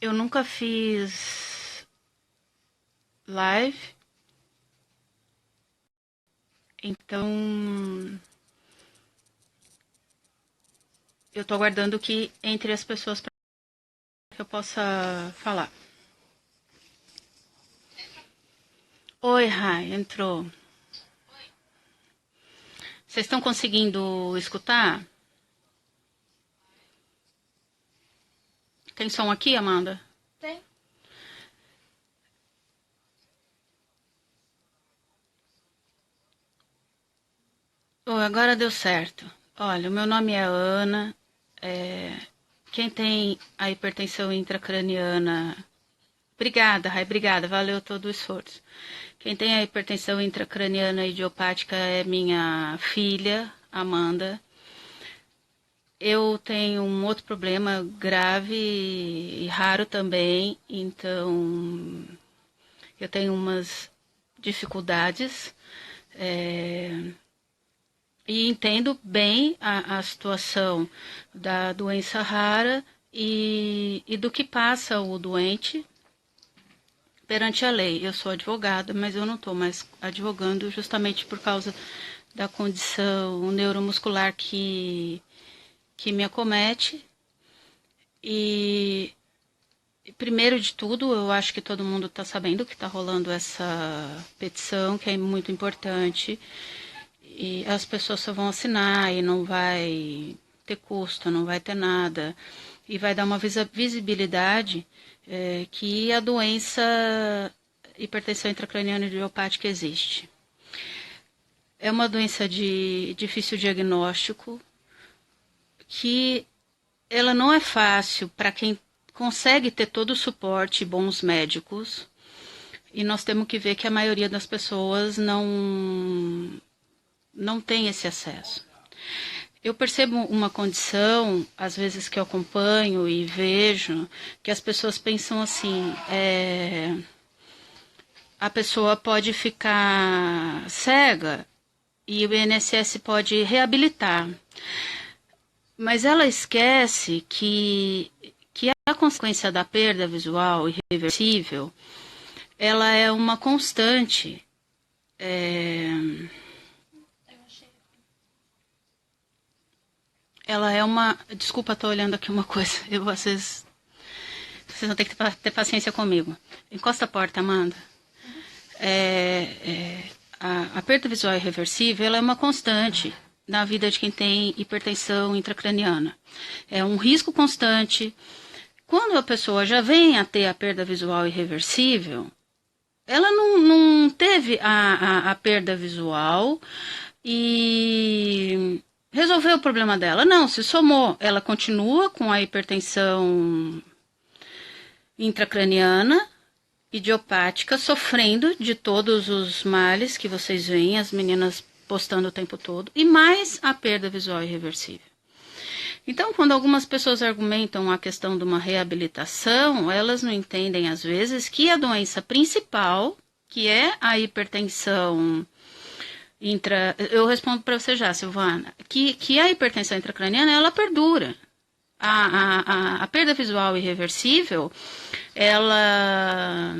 Eu nunca fiz live, então eu tô aguardando que entre as pessoas para que eu possa falar. Oi, Rai, entrou. Vocês estão conseguindo escutar? Tem som aqui, Amanda? Tem. Oh, agora deu certo. Olha, o meu nome é Ana. É, Quem tem a hipertensão intracraniana. Obrigada, Rai, obrigada, valeu todo o esforço. Quem tem a hipertensão intracraniana idiopática é minha filha, Amanda. Eu tenho um outro problema grave e raro também, então eu tenho umas dificuldades e entendo bem a situação da doença rara e do que passa o doente perante a lei. Eu sou advogada, mas eu não estou mais advogando justamente por causa da condição neuromuscular que me acomete. E primeiro de tudo, eu acho que todo mundo está sabendo que está rolando essa petição, que é muito importante. E as pessoas só vão assinar e não vai ter custo, não vai ter nada. E vai dar uma visibilidade que a doença hipertensão intracraniana idiopática existe. É uma doença de difícil diagnóstico, que ela não é fácil para quem consegue ter todo o suporte e bons médicos. E nós temos que ver que a maioria das pessoas não tem esse acesso. Eu percebo uma condição, às vezes que eu acompanho e vejo, que as pessoas pensam assim, a pessoa pode ficar cega e o INSS pode reabilitar. Mas ela esquece que a consequência da perda visual irreversível, ela é uma constante. Ela é uma... Desculpa, estou olhando aqui uma coisa. Vocês vão ter que ter paciência comigo. Encosta a porta, Amanda. A perda visual irreversível, ela é uma constante na vida de quem tem hipertensão intracraniana. É um risco constante. Quando a pessoa já vem a ter a perda visual irreversível, ela não teve a perda visual e resolveu o problema dela. Não, se somou. Ela continua com a hipertensão intracraniana, idiopática, sofrendo de todos os males que vocês veem, as meninas postando o tempo todo, e mais a perda visual irreversível. Então, quando algumas pessoas argumentam a questão de uma reabilitação, elas não entendem, às vezes, que a doença principal, que é a hipertensão eu respondo para você já, Silvana, que a hipertensão intracraniana, ela perdura. A perda visual irreversível, ela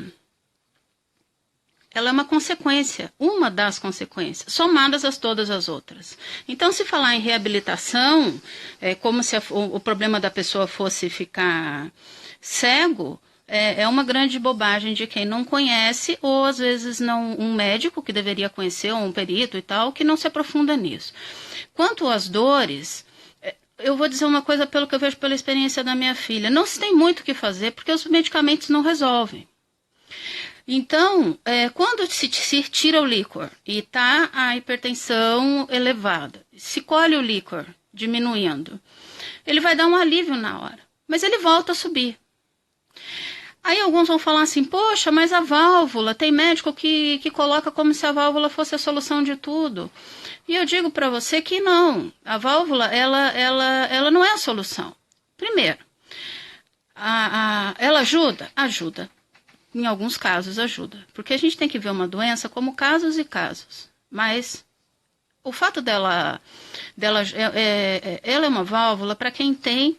é uma consequência, uma das consequências, somadas a todas as outras. Então, se falar em reabilitação, é como se o problema da pessoa fosse ficar cego, é uma grande bobagem de quem não conhece, ou às vezes não um médico que deveria conhecer, ou um perito e tal, que não se aprofunda nisso. Quanto às dores, eu vou dizer uma coisa pelo que eu vejo pela experiência da minha filha. Não se tem muito o que fazer, porque os medicamentos não resolvem. Então, quando se tira o líquor e está a hipertensão elevada, se colhe o líquor diminuindo, ele vai dar um alívio na hora, mas ele volta a subir. Aí alguns vão falar assim, poxa, mas a válvula, tem médico que coloca como se a válvula fosse a solução de tudo. E eu digo para você que não, a válvula, ela não é a solução. Primeiro, ela ajuda? Ajuda. Em alguns casos ajuda. Porque a gente tem que ver uma doença como casos e casos. Mas o fato ela é uma válvula para quem tem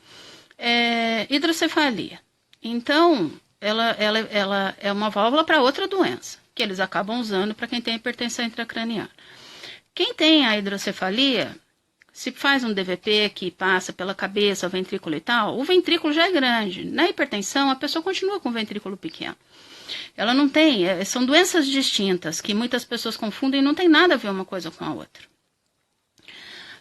hidrocefalia. Então, ela é uma válvula para outra doença, que eles acabam usando para quem tem hipertensão intracraniana. Quem tem a hidrocefalia, se faz um DVP que passa pela cabeça, o ventrículo e tal, o ventrículo já é grande. Na hipertensão, a pessoa continua com o ventrículo pequeno. Ela não tem, são doenças distintas, que muitas pessoas confundem e não tem nada a ver uma coisa com a outra.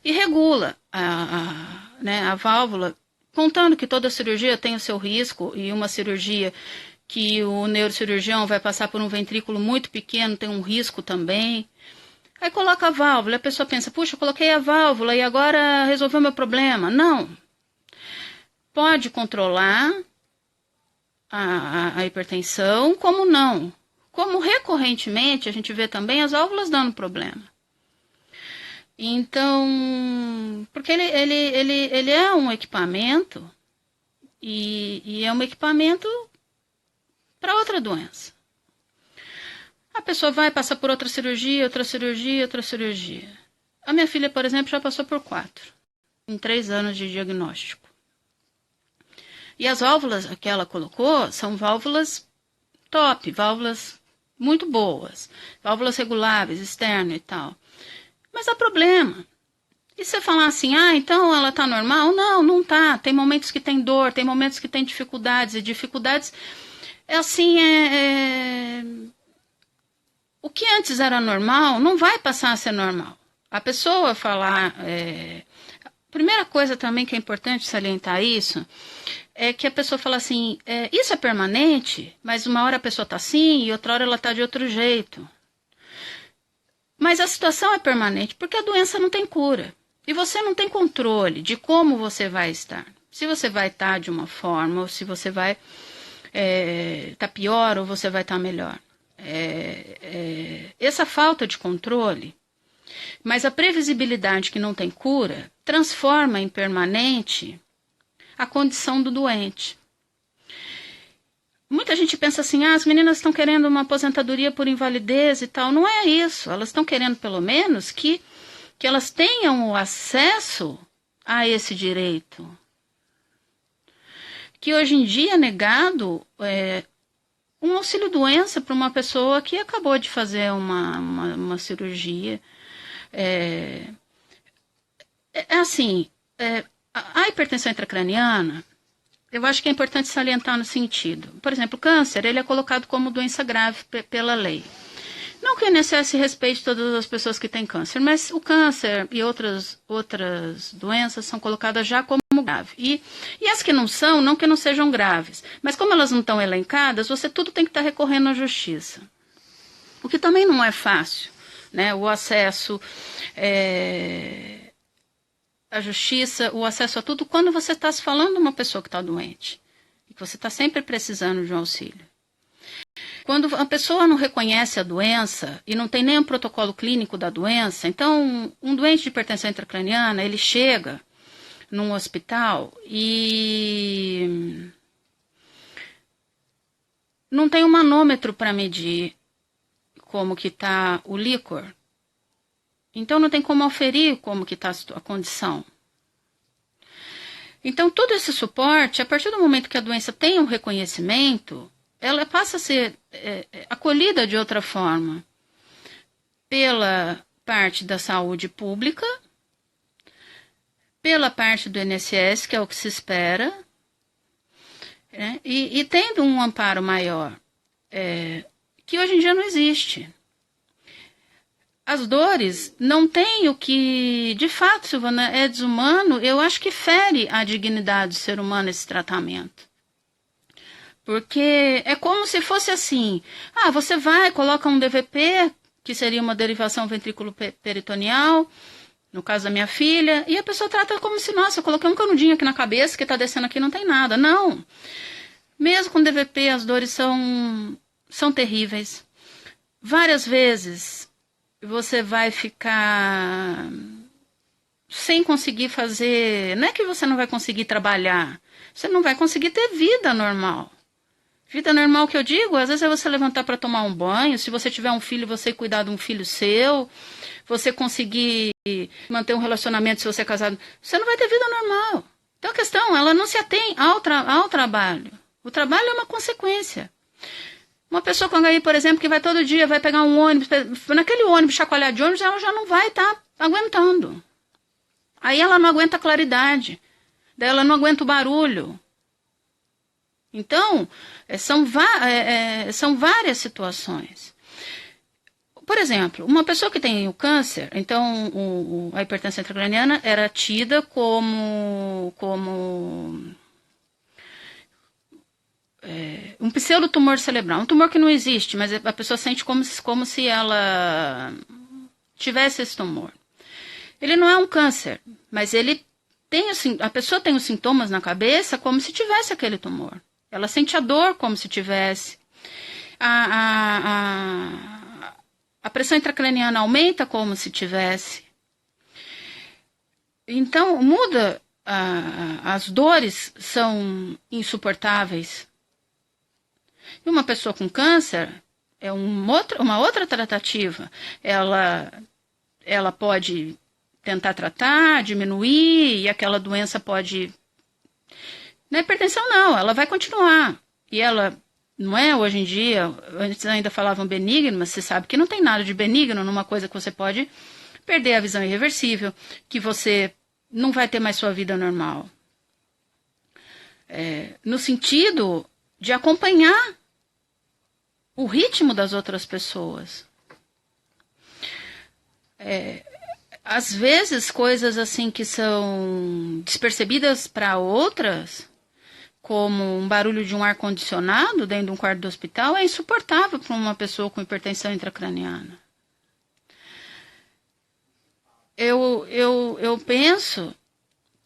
E regula a válvula, contando que toda cirurgia tem o seu risco, e uma cirurgia que o neurocirurgião vai passar por um ventrículo muito pequeno tem um risco também. Aí coloca a válvula, a pessoa pensa, puxa, eu coloquei a válvula e agora resolveu meu problema. Não. Pode controlar a hipertensão, como não. Como recorrentemente a gente vê também as válvulas dando problema. Então, porque ele é um equipamento e é um equipamento para outra doença. A pessoa vai passar por outra cirurgia, outra cirurgia, outra cirurgia. A minha filha, por exemplo, já passou por 4, em 3 anos de diagnóstico. E as válvulas que ela colocou são válvulas top, válvulas muito boas, válvulas reguláveis, externo e tal. Mas dá problema. E você falar assim, então ela está normal? Não, não está. Tem momentos que tem dor, tem momentos que tem dificuldades, e dificuldades o que antes era normal não vai passar a ser normal. A pessoa falar... Primeira coisa também que é importante salientar isso, é que a pessoa fala assim, isso é permanente, mas uma hora a pessoa está assim e outra hora ela está de outro jeito. Mas a situação é permanente porque a doença não tem cura. E você não tem controle de como você vai estar. Se você vai estar de uma forma, ou se você vai estar pior, ou você vai estar melhor. Essa falta de controle, mas a previsibilidade que não tem cura, transforma em permanente a condição do doente. Muita gente pensa assim, as meninas estão querendo uma aposentadoria por invalidez e tal. Não é isso. Elas estão querendo, pelo menos, que elas tenham o acesso a esse direito. Que hoje em dia é negado um auxílio-doença para uma pessoa que acabou de fazer uma cirurgia. A hipertensão intracraniana, eu acho que é importante salientar no sentido. Por exemplo, o câncer, ele é colocado como doença grave pela lei. Não que o INSS respeite todas as pessoas que têm câncer, mas o câncer e outras doenças são colocadas já como grave. E as que não são, não que não sejam graves, mas como elas não estão elencadas, você tudo tem que estar recorrendo à justiça. O que também não é fácil, né? O acesso à justiça, o acesso a tudo, quando você está se falando de uma pessoa que está doente, e que você está sempre precisando de um auxílio. Quando a pessoa não reconhece a doença e não tem nem um protocolo clínico da doença, então um doente de hipertensão intracraniana, ele chega num hospital e não tem um manômetro para medir como que está o líquor. Então não tem como aferir como que está a condição. Então todo esse suporte, a partir do momento que a doença tem um reconhecimento, ela passa a ser acolhida de outra forma pela parte da saúde pública, pela parte do INSS, que é o que se espera, né? E tendo um amparo maior, que hoje em dia não existe. As dores não têm o que, de fato, Silvana, é desumano, eu acho que fere a dignidade do ser humano esse tratamento. Porque é como se fosse assim, você vai, coloca um DVP, que seria uma derivação ventrículo-peritoneal, no caso da minha filha, e a pessoa trata como se, nossa, eu coloquei um canudinho aqui na cabeça, que está descendo aqui, não tem nada. Não. Mesmo com DVP, as dores são terríveis. Várias vezes você vai ficar sem conseguir fazer, não é que você não vai conseguir trabalhar, você não vai conseguir ter vida normal. Vida normal que eu digo, às vezes é você levantar para tomar um banho, se você tiver um filho, você cuidar de um filho seu, você conseguir manter um relacionamento se você é casado, você não vai ter vida normal. Então a questão, ela não se atém ao trabalho. O trabalho é uma consequência. Uma pessoa com HIV, por exemplo, que vai todo dia, vai pegar um ônibus, naquele ônibus, chacoalhar de ônibus, ela já não vai estar aguentando. Aí ela não aguenta a claridade, daí ela não aguenta o barulho. Então, são várias situações. Por exemplo, uma pessoa que tem o câncer, então a hipertensão intracraniana era tida como um pseudotumor cerebral, um tumor que não existe, mas a pessoa sente como se ela tivesse esse tumor. Ele não é um câncer, mas a pessoa tem os sintomas na cabeça como se tivesse aquele tumor. Ela sente a dor como se tivesse. A pressão intracraniana aumenta como se tivesse. Então, muda. As dores são insuportáveis. E uma pessoa com câncer é uma outra tratativa. Ela pode tentar tratar, diminuir, e aquela doença pode... Na hipertensão, não, ela vai continuar. E ela... Não é hoje em dia, antes ainda falavam benigno, mas você sabe que não tem nada de benigno numa coisa que você pode perder a visão irreversível, que você não vai ter mais sua vida normal. No sentido de acompanhar o ritmo das outras pessoas. Às vezes, coisas assim que são despercebidas para outras... como um barulho de um ar-condicionado dentro de um quarto do hospital, é insuportável para uma pessoa com hipertensão intracraniana. Eu penso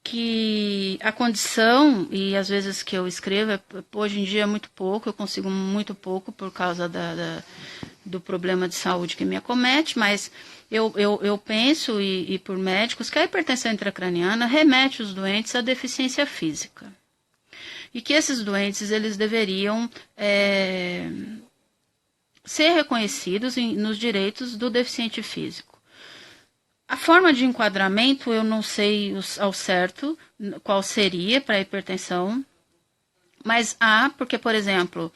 que a condição, e às vezes que eu escrevo, hoje em dia é muito pouco, eu consigo muito pouco por causa do problema de saúde que me acomete, mas eu penso, e por médicos, que a hipertensão intracraniana remete os doentes à deficiência física. E que esses doentes eles deveriam ser reconhecidos nos direitos do deficiente físico. A forma de enquadramento eu não sei ao certo qual seria para a hipertensão, mas porque, por exemplo,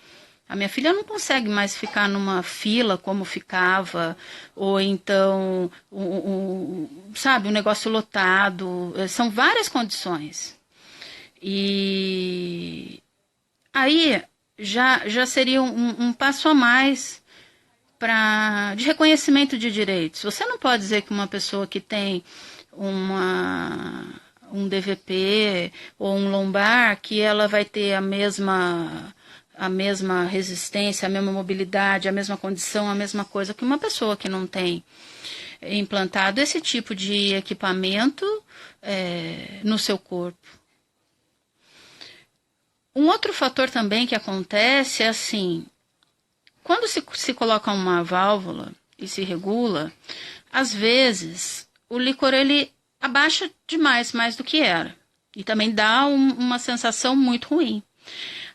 a minha filha não consegue mais ficar numa fila como ficava, ou então, sabe, um negócio lotado, são várias condições. E aí já seria um passo a mais de reconhecimento de direitos. Você não pode dizer que uma pessoa que tem um DVP ou um lombar, que ela vai ter a mesma resistência, a mesma mobilidade, a mesma condição, a mesma coisa que uma pessoa que não tem implantado esse tipo de equipamento no seu corpo. Um outro fator também que acontece é assim, quando se coloca uma válvula e se regula, às vezes o líquor ele abaixa demais, mais do que era. E também dá uma sensação muito ruim.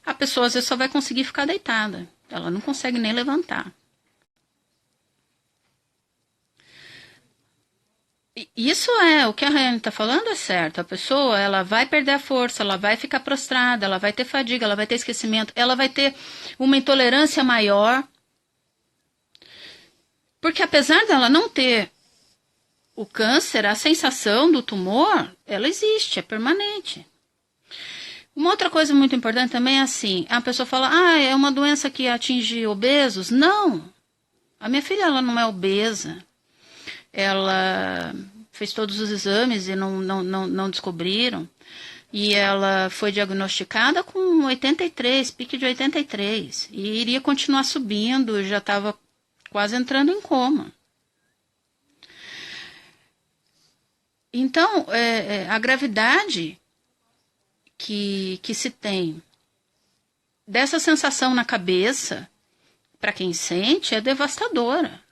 A pessoa às vezes só vai conseguir ficar deitada, ela não consegue nem levantar. Isso o que a Rayane está falando é certo. A pessoa ela vai perder a força, ela vai ficar prostrada, ela vai ter fadiga, ela vai ter esquecimento, ela vai ter uma intolerância maior. Porque apesar dela não ter o câncer, a sensação do tumor, ela existe, é permanente. Uma outra coisa muito importante também é assim, a pessoa fala, é uma doença que atinge obesos. Não, a minha filha ela não é obesa. Ela fez todos os exames e não descobriram. E ela foi diagnosticada com 83, pique de 83. E iria continuar subindo, já estava quase entrando em coma. Então, a gravidade que se tem dessa sensação na cabeça, para quem sente, é devastadora.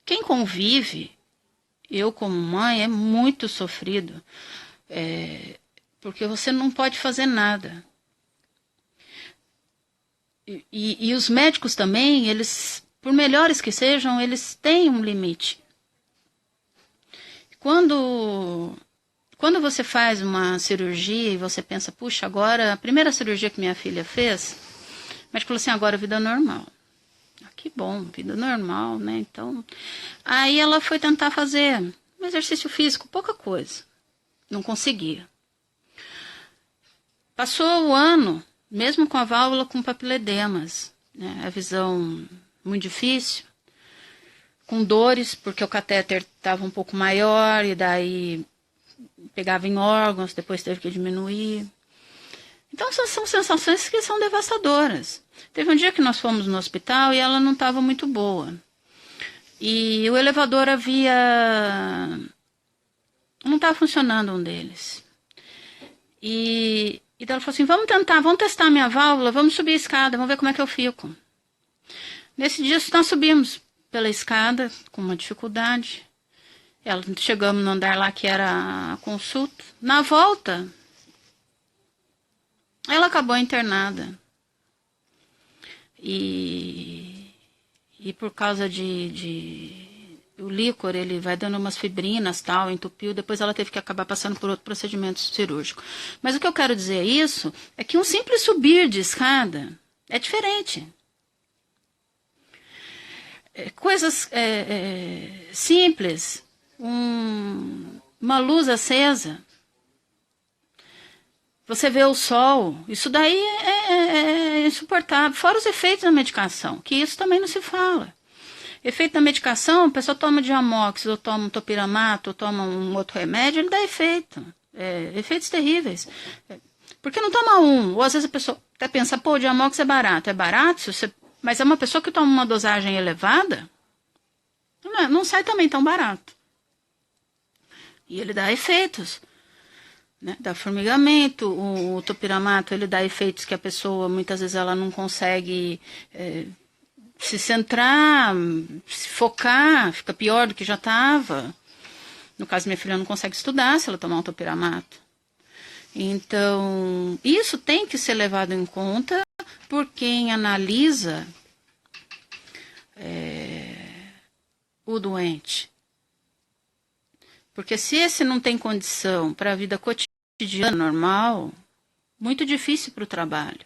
Quem convive, eu como mãe, é muito sofrido, porque você não pode fazer nada. E os médicos também, eles, por melhores que sejam, eles têm um limite. Quando Quando você faz uma cirurgia e você pensa, puxa, agora, a primeira cirurgia que minha filha fez, o médico falou assim, agora vida normal. Ah, que bom, vida normal, né? Então, aí ela foi tentar fazer um exercício físico, pouca coisa. Não conseguia. Passou o ano, mesmo com a válvula com papiledemas, né? A visão muito difícil, com dores, porque o catéter estava um pouco maior e daí pegava em órgãos, depois teve que diminuir. Então são sensações que são devastadoras. Teve um dia que nós fomos no hospital e ela não estava muito boa. E o elevador não estava funcionando um deles. E ela falou assim, vamos testar a minha válvula, vamos subir a escada, vamos ver como é que eu fico. Nesse dia nós subimos pela escada com uma dificuldade. Chegamos no andar lá que era a consulta. Na volta, ela acabou internada. E por causa o líquor, ele vai dando umas fibrinas, tal, entupiu, depois ela teve que acabar passando por outro procedimento cirúrgico. Mas o que eu quero dizer é que um simples subir de escada é diferente. Coisas simples, uma luz acesa, você vê o sol, isso daí é insuportável. Fora os efeitos da medicação, que isso também não se fala. Efeito da medicação, a pessoa toma Diamox, ou toma um topiramato, ou toma um outro remédio, ele dá efeito. Efeitos terríveis. Porque não toma um, ou às vezes a pessoa até pensa, pô, o Diamox é barato. É barato, mas é uma pessoa que toma uma dosagem elevada, não sai também tão barato. E ele dá efeitos. Né? Dá formigamento, o topiramato, ele dá efeitos que a pessoa, muitas vezes, ela não consegue se centrar, se focar, fica pior do que já estava. No caso, minha filha não consegue estudar se ela tomar um topiramato. Então, isso tem que ser levado em conta por quem analisa o doente. Porque se esse não tem condição para a vida cotidiana normal, muito difícil para o trabalho.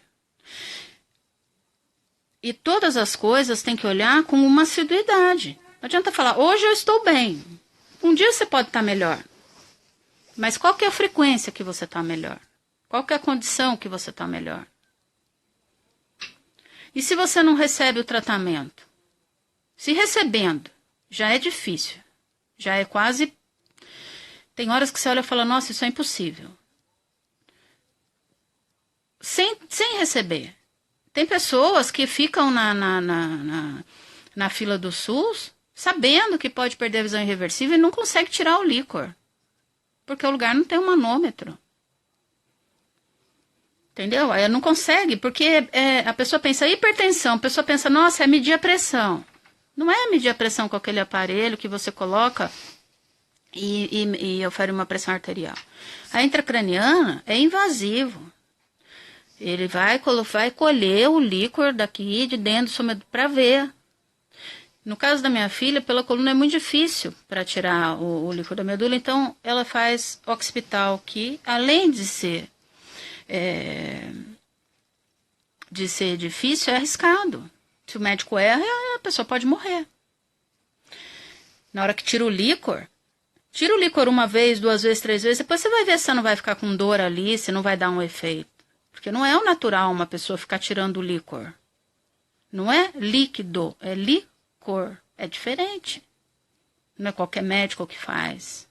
E todas as coisas tem que olhar com uma assiduidade. Não adianta falar, hoje eu estou bem. Um dia você pode estar melhor. Mas qual que é a frequência que você está melhor? Qual que é a condição que você está melhor? E se você não recebe o tratamento? Se recebendo, já é difícil. Já é quase... Tem horas que você olha e fala, nossa, isso é impossível. Sem receber. Tem pessoas que ficam na fila do SUS sabendo que pode perder a visão irreversível e não consegue tirar o líquor. Porque o lugar não tem um manômetro. Entendeu? Aí não consegue, porque a pessoa pensa hipertensão, a pessoa pensa, nossa, é medir a pressão. Não é medir a pressão com aquele aparelho que você coloca e ofere uma pressão arterial. A intracraniana é invasivo. Ele vai colher o líquor daqui de dentro do seu medula para ver. No caso da minha filha, pela coluna é muito difícil para tirar o líquor da medula, então ela faz occipital, que além de ser difícil, é arriscado. Se o médico erra, a pessoa pode morrer. Na hora que tira o líquor uma vez, 2 vezes, 3 vezes, depois você vai ver se você não vai ficar com dor ali, se não vai dar um efeito. Porque não é o natural uma pessoa ficar tirando o líquor. Não é líquido, é licor. É diferente. Não é qualquer médico que faz.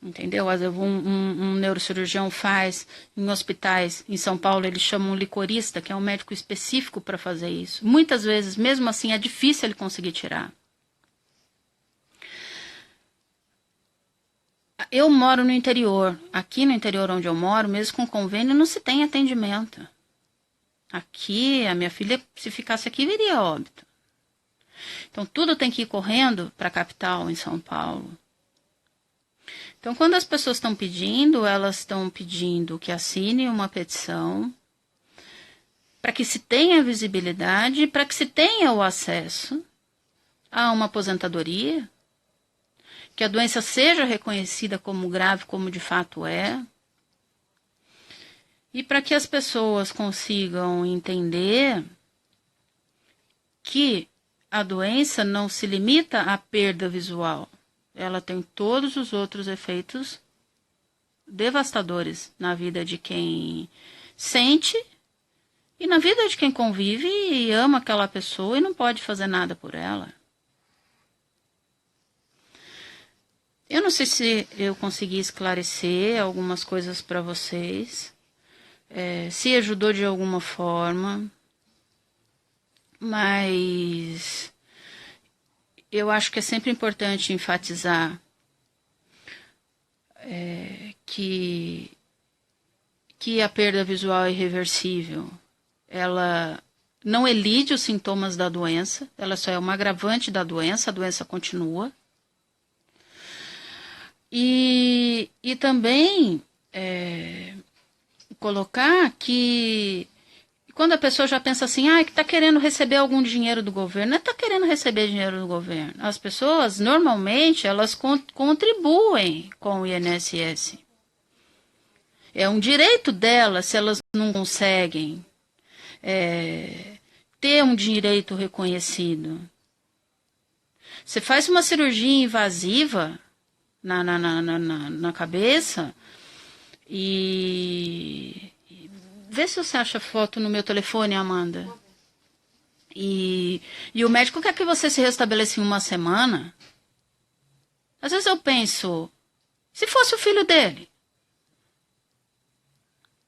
Entendeu? Um neurocirurgião faz em hospitais, em São Paulo, eles chamam um licorista, que é um médico específico para fazer isso. Muitas vezes, mesmo assim, é difícil ele conseguir tirar. Eu moro no interior. Aqui no interior onde eu moro, mesmo com convênio, não se tem atendimento. Aqui, a minha filha, se ficasse aqui, viria a óbito. Então, tudo tem que ir correndo para a capital, em São Paulo. Então, quando as pessoas estão pedindo, elas estão pedindo que assine uma petição para que se tenha visibilidade, para que se tenha o acesso a uma aposentadoria, que a doença seja reconhecida como grave, como de fato é, e para que as pessoas consigam entender que a doença não se limita à perda visual, ela tem todos os outros efeitos devastadores na vida de quem sente e na vida de quem convive e ama aquela pessoa e não pode fazer nada por ela. Eu não sei se eu consegui esclarecer algumas coisas para vocês, se ajudou de alguma forma, mas eu acho que é sempre importante enfatizar que a perda visual é irreversível. Ela não elide os sintomas da doença, ela só é uma agravante da doença, a doença continua. E também colocar que quando a pessoa já pensa assim, que está querendo receber algum dinheiro do governo, não está querendo receber dinheiro do governo. As pessoas, normalmente, elas contribuem com o INSS. É um direito delas, se elas não conseguem ter um direito reconhecido. Você faz uma cirurgia invasiva na cabeça e vê se você acha foto no meu telefone, Amanda. E o médico quer que você se restabeleça em uma semana. Às vezes eu penso, se fosse o filho dele,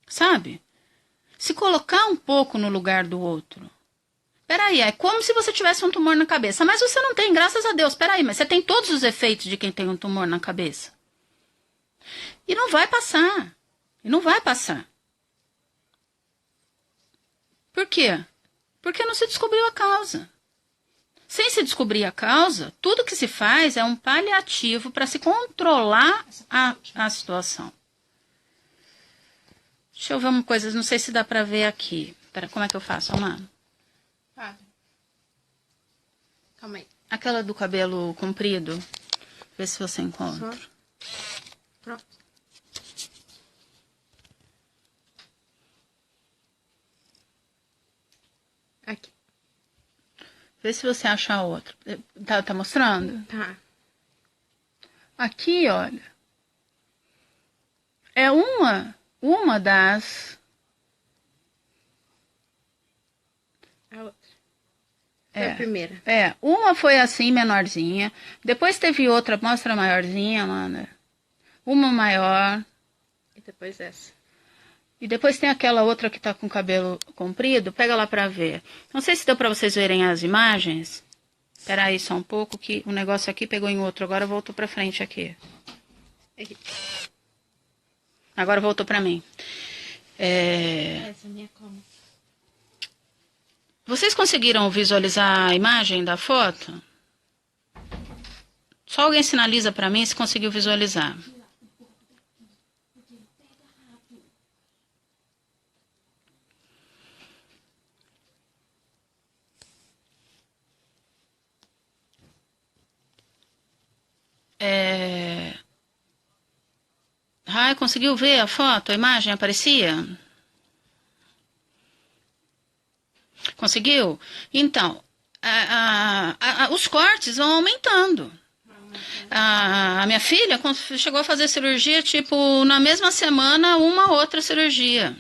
sabe? Se colocar um pouco no lugar do outro. Peraí, é como se você tivesse um tumor na cabeça. Mas você não tem, graças a Deus. Peraí, mas você tem todos os efeitos de quem tem um tumor na cabeça. E não vai passar. E não vai passar. Por quê? Porque não se descobriu a causa. Sem se descobrir a causa, tudo que se faz é um paliativo para se controlar a situação. Deixa eu ver uma coisa, não sei se dá para ver aqui. Pera, como é que eu faço, Amanda? Calma aí. Aquela do cabelo comprido. Vê se você encontra. Pronto. Aqui. Vê se você acha a outra. Tá mostrando? Tá. Aqui, olha. É uma das... A outra. Foi a primeira. Uma foi assim, menorzinha. Depois teve outra, mostra maiorzinha, Amanda. Uma maior. E depois essa. E depois tem aquela outra que tá com o cabelo comprido. Pega lá pra ver. Não sei se deu pra vocês verem as imagens. Espera aí só um pouco que o negócio aqui pegou em outro. Agora voltou pra frente aqui. Aqui. Agora voltou pra mim. Essa é minha como. Vocês conseguiram visualizar a imagem da foto? Só alguém sinaliza para mim se conseguiu visualizar. Conseguiu ver a foto, a imagem aparecia? Conseguiu? Então, os cortes vão aumentando. A minha filha chegou a fazer cirurgia, tipo, na mesma semana, uma outra cirurgia.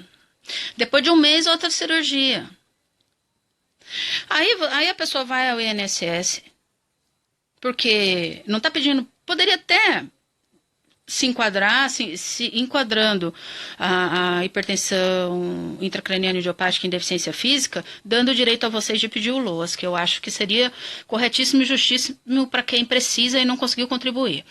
Depois de um mês, outra cirurgia. Aí a pessoa vai ao INSS, porque não está pedindo, poderia até se enquadrar, se enquadrando a hipertensão intracraniana idiopática em deficiência física, dando o direito a vocês de pedir o LOAS, que eu acho que seria corretíssimo e justíssimo para quem precisa e não conseguiu contribuir.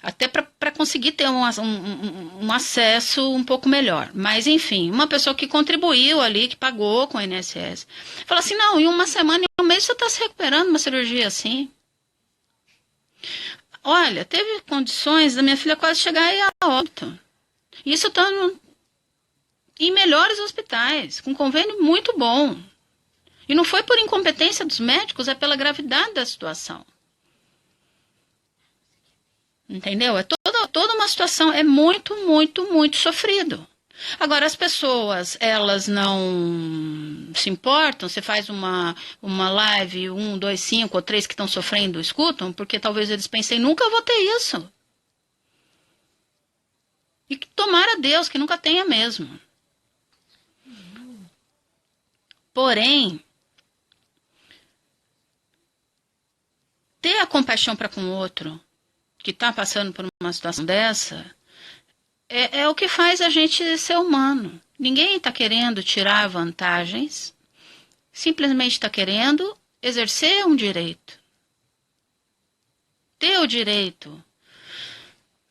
Até para conseguir ter um acesso um pouco melhor. Mas, enfim, uma pessoa que contribuiu ali, que pagou com o INSS, fala assim, não, em uma semana, em um mês você está se recuperando uma cirurgia assim. Olha, teve condições da minha filha quase chegar a óbito. Isso está em melhores hospitais, com convênio muito bom. E não foi por incompetência dos médicos, é pela gravidade da situação. Entendeu? É toda uma situação, é muito, muito, muito sofrido. Agora, as pessoas, elas não se importam, você faz uma live, 1, 2, 5 ou 3 que estão sofrendo, escutam, porque talvez eles pensem, nunca vou ter isso. E que tomara a Deus que nunca tenha mesmo. Porém, ter a compaixão para com o outro, que está passando por uma situação dessa, é o que faz a gente ser humano. Ninguém está querendo tirar vantagens, simplesmente está querendo exercer um direito. Ter o direito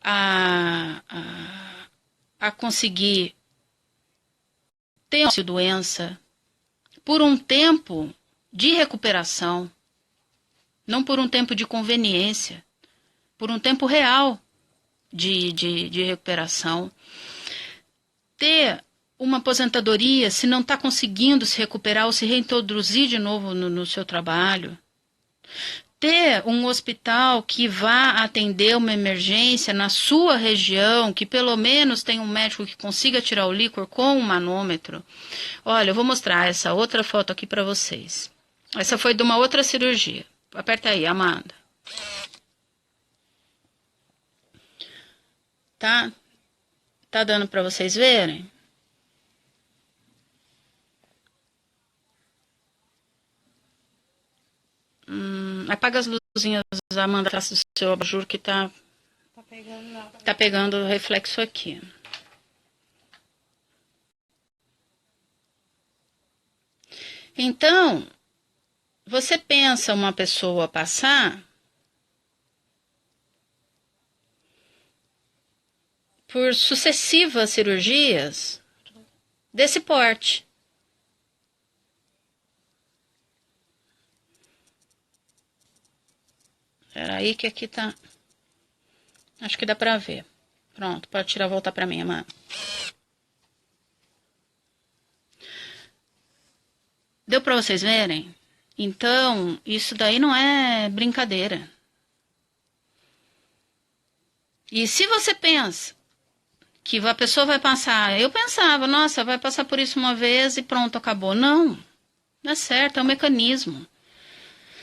a conseguir ter uma doença por um tempo de recuperação, não por um tempo de conveniência, por um tempo real de recuperação. Ter uma aposentadoria se não está conseguindo se recuperar ou se reintroduzir de novo no seu trabalho. Ter um hospital que vá atender uma emergência na sua região, que pelo menos tenha um médico que consiga tirar o líquor com um manômetro. Olha, eu vou mostrar essa outra foto aqui para vocês. Essa foi de uma outra cirurgia. Aperta aí, Amanda. Tá? Tá dando para vocês verem? Apaga as luzinhas, Amanda, atrás do seu abajur que tá pegando reflexo aqui. Então, você pensa uma pessoa passar por sucessivas cirurgias desse porte. Espera aí que aqui tá... Acho que dá pra ver. Pronto, pode tirar e voltar pra mim, Amanda. Deu pra vocês verem? Então, isso daí não é brincadeira. E se você pensa que a pessoa vai passar... Eu pensava, nossa, vai passar por isso uma vez e pronto, acabou. Não, não é certo, é um mecanismo.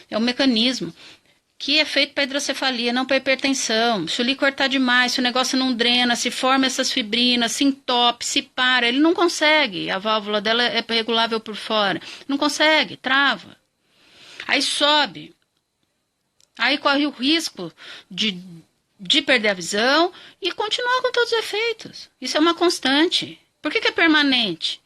É um mecanismo que é feito para hidrocefalia, não para hipertensão. Se o líquor está demais, se o negócio não drena, se forma essas fibrinas, se entope, se para, ele não consegue. A válvula dela é regulável por fora. Não consegue, trava. Aí sobe. Aí corre o risco de perder a visão e continuar com todos os efeitos. Isso é uma constante. Por que é permanente?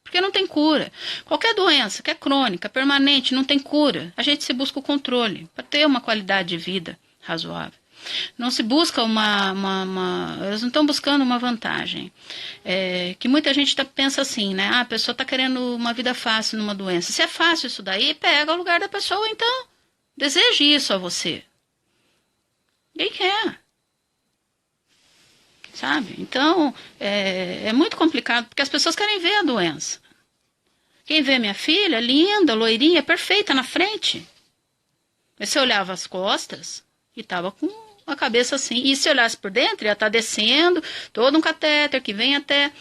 Porque não tem cura. Qualquer doença que é crônica, permanente, não tem cura. A gente se busca o controle para ter uma qualidade de vida razoável. Não se busca eles não estão buscando uma vantagem. Que muita gente pensa assim, né? A pessoa está querendo uma vida fácil numa doença. Se é fácil isso daí, pega o lugar da pessoa, então. Deseje isso a você. Ninguém quer. Sabe? Então, é muito complicado, porque as pessoas querem ver a doença. Quem vê minha filha, linda, loirinha, perfeita na frente. Mas você olhava as costas e estava com a cabeça assim. E se olhasse por dentro, ia estar descendo todo um catéter que vem até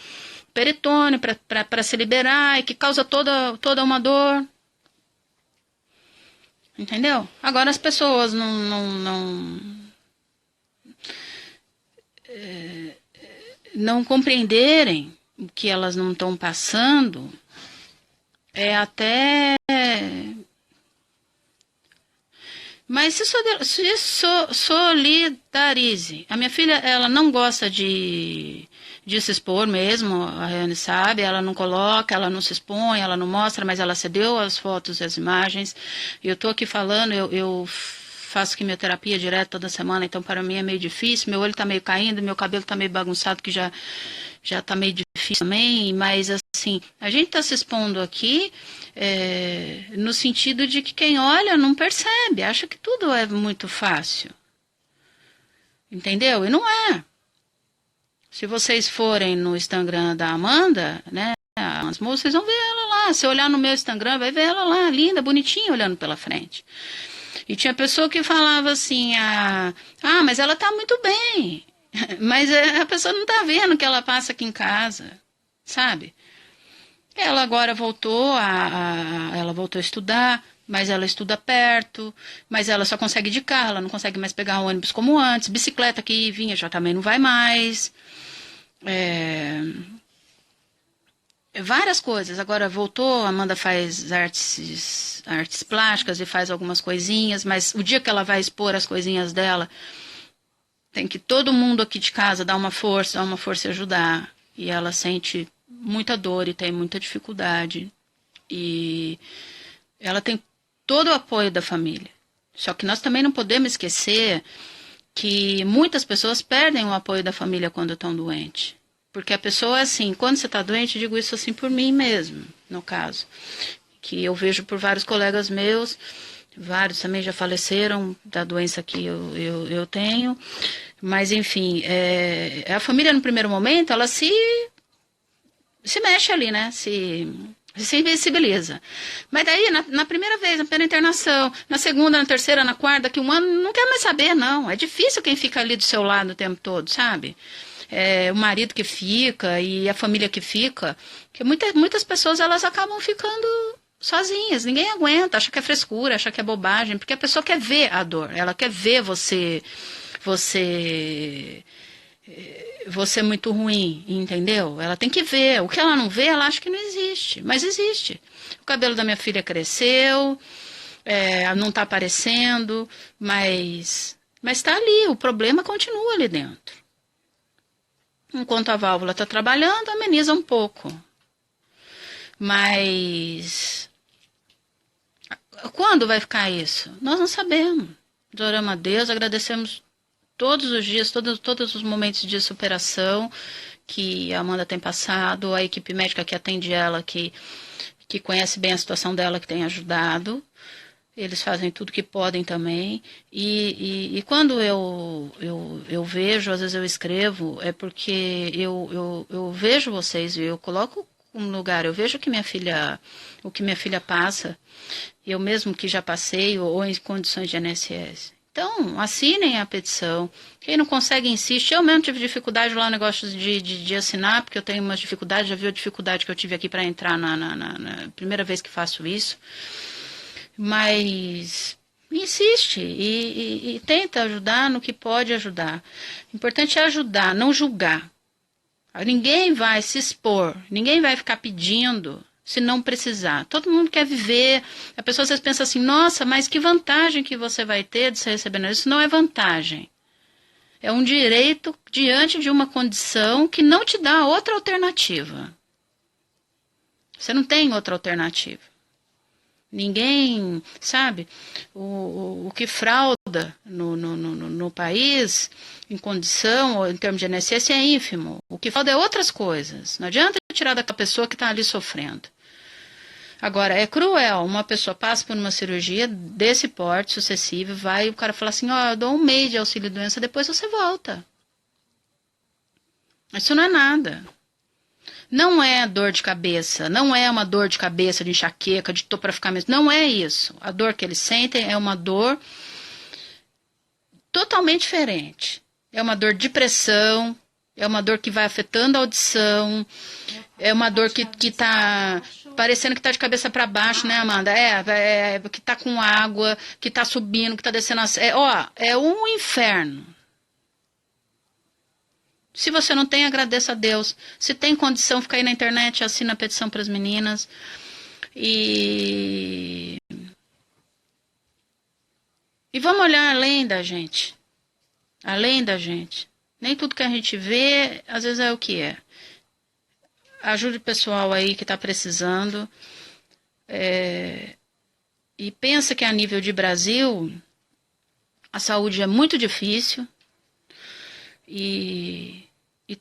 peritônio para se liberar e que causa toda uma dor. Entendeu? Agora as pessoas não compreenderem o que elas não estão passando, até... Mas se solidarize. A minha filha, ela não gosta de se expor mesmo, a Rayane sabe, ela não coloca, ela não se expõe, ela não mostra, mas ela cedeu as fotos e as imagens. E eu estou aqui falando, eu faço quimioterapia direto toda semana, então para mim é meio difícil, meu olho está meio caindo, meu cabelo está meio bagunçado, que já está meio difícil também, mas assim, a gente está se expondo aqui no sentido de que quem olha não percebe, acha que tudo é muito fácil. Entendeu? E não é. Se vocês forem no Instagram da Amanda, né, as moças, vocês vão ver ela lá. Se olhar no meu Instagram, vai ver ela lá, linda, bonitinha, olhando pela frente. E tinha pessoa que falava assim, mas ela está muito bem. Mas a pessoa não está vendo o que ela passa aqui em casa, sabe? Ela agora ela voltou a estudar, mas ela estuda perto, mas ela só consegue de carro, ela não consegue mais pegar um ônibus como antes, bicicleta que vinha já também não vai mais. Várias coisas. Agora voltou, a Amanda faz artes plásticas e faz algumas coisinhas, mas o dia que ela vai expor as coisinhas dela, tem que todo mundo aqui de casa dar uma força e ajudar. E ela sente muita dor e tem muita dificuldade. E ela tem todo o apoio da família. Só que nós também não podemos esquecer que muitas pessoas perdem o apoio da família quando estão doentes. Porque a pessoa, assim, quando você está doente, eu digo isso assim por mim mesmo, no caso. Que eu vejo por vários colegas meus, vários também já faleceram da doença que eu tenho. Mas, enfim, a família no primeiro momento, ela se mexe ali, né? Se sensibiliza. Mas daí, na primeira vez, na primeira internação, na segunda, na terceira, na quarta, daqui um ano, não quer mais saber, não. É difícil quem fica ali do seu lado o tempo todo, sabe? O marido que fica e a família que fica. Porque muitas pessoas, elas acabam ficando sozinhas. Ninguém aguenta, acha que é frescura, acha que é bobagem, porque a pessoa quer ver a dor. Ela quer ver você muito ruim, entendeu? Ela tem que ver. O que ela não vê, ela acha que não existe. Mas existe. O cabelo da minha filha cresceu, não está aparecendo, mas está ali. O problema continua ali dentro. Enquanto a válvula está trabalhando, ameniza um pouco. Mas quando vai ficar isso? Nós não sabemos. Oramos a Deus, agradecemos todos os dias, todos os momentos de superação que a Amanda tem passado, a equipe médica que atende ela, que conhece bem a situação dela, que tem ajudado. Eles fazem tudo que podem também. E quando eu vejo, às vezes eu escrevo, é porque eu vejo vocês, eu coloco um lugar, eu vejo o que minha filha passa, eu mesmo que já passei, ou em condições de INSS. Então, assinem a petição. Quem não consegue, insiste. Eu mesmo tive dificuldade lá no negócio de assinar, porque eu tenho umas dificuldades, já viu a dificuldade que eu tive aqui para entrar na primeira vez que faço isso. Mas insiste e tenta ajudar no que pode ajudar. O importante é ajudar, não julgar. Ninguém vai se expor, ninguém vai ficar pedindo se não precisar. Todo mundo quer viver. A pessoa às vezes pensa assim, nossa, mas que vantagem que você vai ter de você recebendo isso? Não é vantagem. É um direito diante de uma condição que não te dá outra alternativa. Você não tem outra alternativa. Ninguém, sabe, o que frauda no país, em condição, ou em termos de INSS, é ínfimo. O que frauda é outras coisas. Não adianta tirar daquela pessoa que está ali sofrendo. Agora, é cruel. Uma pessoa passa por uma cirurgia desse porte sucessivo, vai e o cara fala assim, eu dou 1 mês de auxílio-doença, depois você volta. Isso não é nada. Não é dor de cabeça, não é uma dor de cabeça, de enxaqueca, de tô para ficar mesmo. Não é isso. A dor que eles sentem é uma dor totalmente diferente. É uma dor de pressão, é uma dor que vai afetando a audição, é uma dor que tá parecendo que tá de cabeça para baixo, né, Amanda? Que tá com água, que tá subindo, que tá descendo. É um inferno. Se você não tem, agradeça a Deus. Se tem condição, fica aí na internet, assina a petição para as meninas. E vamos olhar além da gente. Além da gente. Nem tudo que a gente vê, às vezes é o que é. Ajude o pessoal aí que está precisando. E pensa que a nível de Brasil, a saúde é muito difícil. E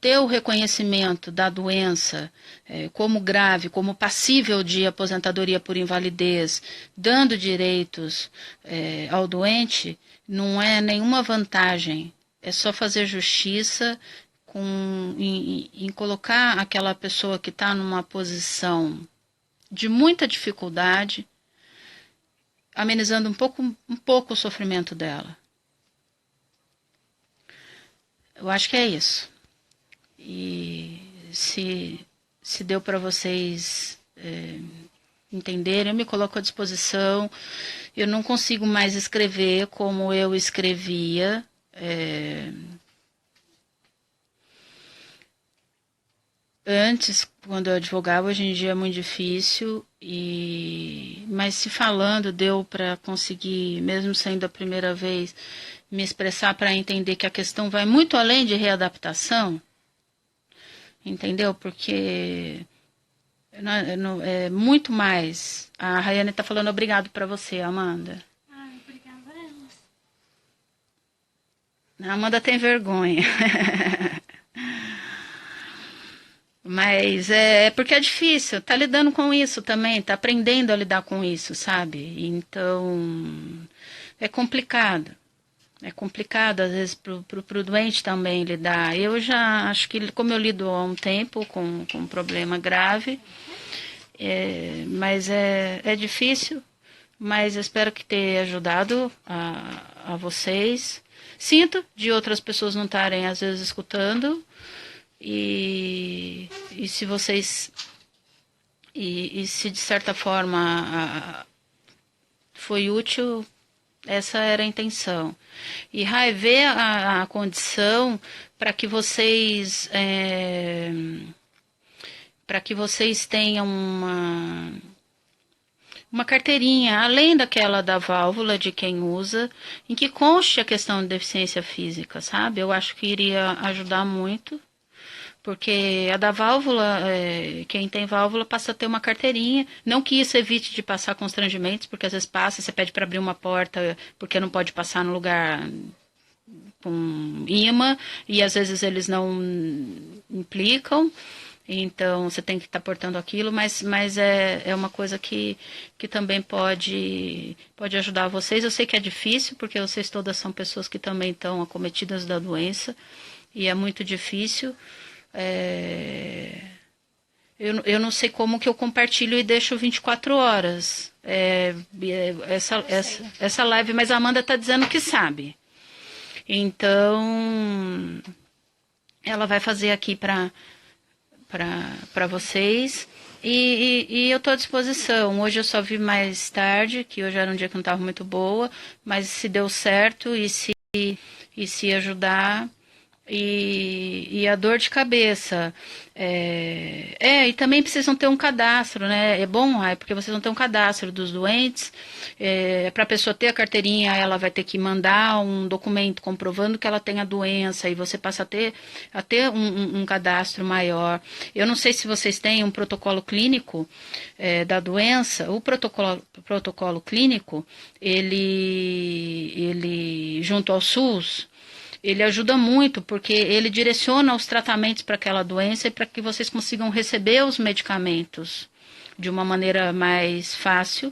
ter o reconhecimento da doença como grave, como passível de aposentadoria por invalidez, dando direitos ao doente, não é nenhuma vantagem. É só fazer justiça em colocar aquela pessoa que está numa posição de muita dificuldade, amenizando um pouco o sofrimento dela. Eu acho que é isso. E se deu para vocês entenderem, eu me coloco à disposição. Eu não consigo mais escrever como eu escrevia. Antes, quando eu advogava, hoje em dia é muito difícil, mas se falando deu para conseguir, mesmo sendo a primeira vez, me expressar para entender que a questão vai muito além de readaptação, entendeu? Porque é muito mais. A Rayane está falando obrigado para você, Amanda. Obrigada a elas. A Amanda tem vergonha. Mas é porque é difícil, tá lidando com isso também, tá aprendendo a lidar com isso, sabe? Então, é complicado. É complicado, às vezes, pro doente também lidar. Eu já acho que, como eu lido há um tempo com um problema grave, mas é difícil, mas eu espero que tenha ajudado a vocês. Sinto de outras pessoas não estarem, às vezes, escutando. E se vocês. E se de certa forma foi útil, essa era a intenção. E rever a condição para que vocês. Para que vocês tenham uma carteirinha, além daquela da válvula de quem usa, em que conste a questão de deficiência física, sabe? Eu acho que iria ajudar muito. Porque a da válvula, quem tem válvula passa a ter uma carteirinha. Não que isso evite de passar constrangimentos, porque às vezes passa, você pede para abrir uma porta porque não pode passar no lugar com imã, e às vezes eles não implicam. Então você tem que estar portando aquilo, mas é uma coisa que também pode ajudar vocês. Eu sei que é difícil, porque vocês todas são pessoas que também estão acometidas da doença, e é muito difícil. Eu não sei como que eu compartilho e deixo 24 horas essa live, mas a Amanda está dizendo que sabe. Então, ela vai fazer aqui para vocês. E eu estou à disposição. Hoje eu só vi mais tarde, que hoje era um dia que não estava muito boa, mas se deu certo e se ajudar. E a dor de cabeça. E também precisam ter um cadastro, né? É bom, porque vocês vão ter um cadastro dos doentes. Para a pessoa ter a carteirinha, ela vai ter que mandar um documento comprovando que ela tem a doença, e você passa a ter um cadastro maior. Eu não sei se vocês têm um protocolo clínico da doença. O protocolo clínico, ele junto ao SUS, ele ajuda muito, porque ele direciona os tratamentos para aquela doença e para que vocês consigam receber os medicamentos de uma maneira mais fácil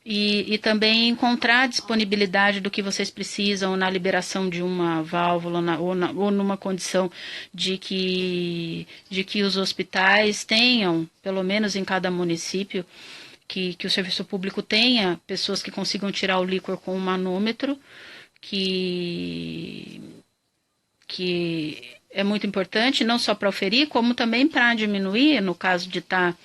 e também encontrar a disponibilidade do que vocês precisam na liberação de uma válvula ou numa condição de que os hospitais tenham, pelo menos em cada município, que o serviço público tenha pessoas que consigam tirar o líquor com um manômetro, que é muito importante, não só para oferir, como também para diminuir, no caso de estar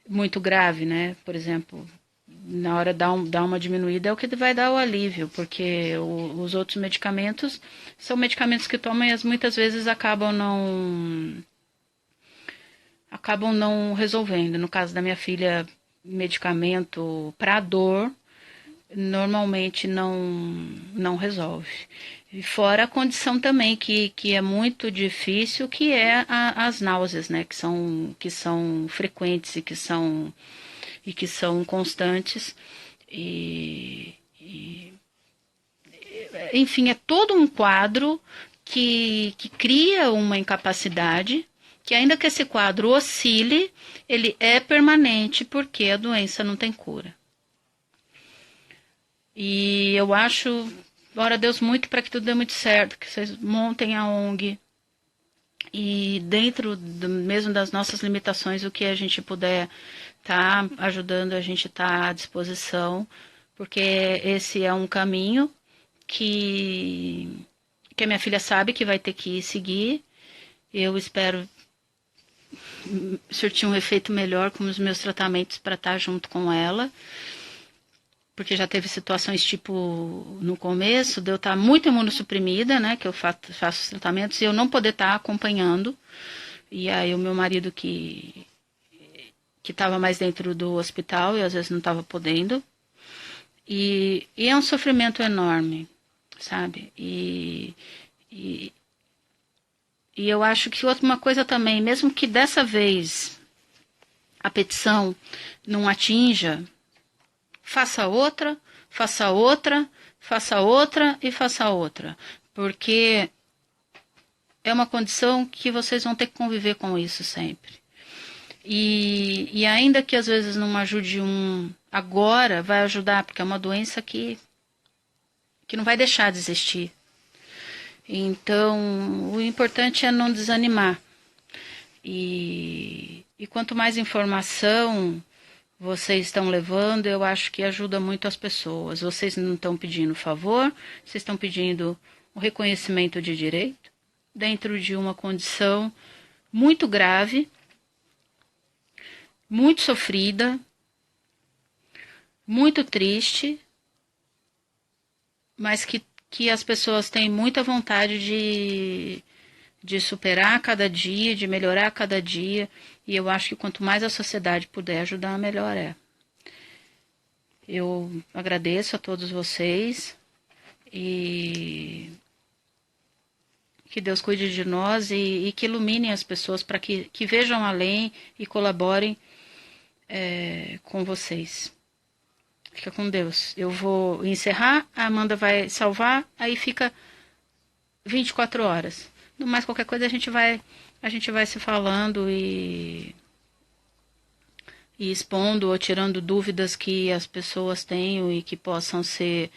muito grave, né? Por exemplo, na hora de dar uma diminuída é o que vai dar o alívio, porque os outros medicamentos são medicamentos que tomam e muitas vezes acabam não resolvendo. No caso da minha filha, medicamento para dor normalmente não resolve. E fora a condição também que é muito difícil, que é as náuseas, né? Que são frequentes e que são constantes. Enfim, é todo um quadro que cria uma incapacidade, que ainda que esse quadro oscile, ele é permanente, porque a doença não tem cura. E eu acho, ora Deus, muito para que tudo dê muito certo, que vocês montem a ONG. E dentro mesmo das nossas limitações, o que a gente puder ajudando, a gente está à disposição. porque esse é um caminho que a minha filha sabe que vai ter que seguir. Eu espero surtir um efeito melhor com os meus tratamentos para estar junto com ela, porque já teve situações tipo no começo de eu estar muito imunossuprimida, né, que eu faço os tratamentos e eu não poder estar acompanhando. E aí o meu marido que estava mais dentro do hospital e às vezes não estava podendo. E é um sofrimento enorme, sabe? E, e eu acho que uma coisa também, mesmo que dessa vez a petição não atinja, faça outra, faça outra, faça outra e faça outra. Porque é uma condição que vocês vão ter que conviver com isso sempre. E ainda que às vezes não ajude agora, vai ajudar, porque é uma doença que não vai deixar de existir. Então, o importante é não desanimar. E quanto mais informação vocês estão levando, eu acho que ajuda muito as pessoas. Vocês não estão pedindo favor, vocês estão pedindo o reconhecimento de direito dentro de uma condição muito grave, muito sofrida, muito triste, mas que as pessoas têm muita vontade de superar a cada dia, de melhorar a cada dia, e eu acho que quanto mais a sociedade puder ajudar, melhor é. Eu agradeço a todos vocês e que Deus cuide de nós e que ilumine as pessoas para que vejam além e colaborem com vocês. Fica com Deus. Eu vou encerrar, a Amanda vai salvar, aí fica 24 horas. No mais, qualquer coisa a gente vai se falando e expondo ou tirando dúvidas que as pessoas tenham e que possam ser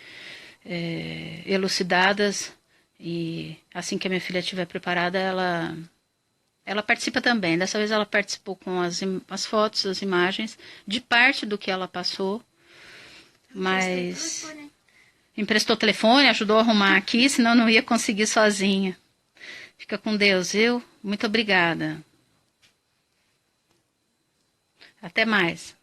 elucidadas. E assim que a minha filha estiver preparada, ela participa também. Dessa vez ela participou com as fotos, as imagens, de parte do que ela passou. Mas emprestou o telefone, ajudou a arrumar aqui, senão não ia conseguir sozinha. Fica com Deus, viu? Muito obrigada. Até mais.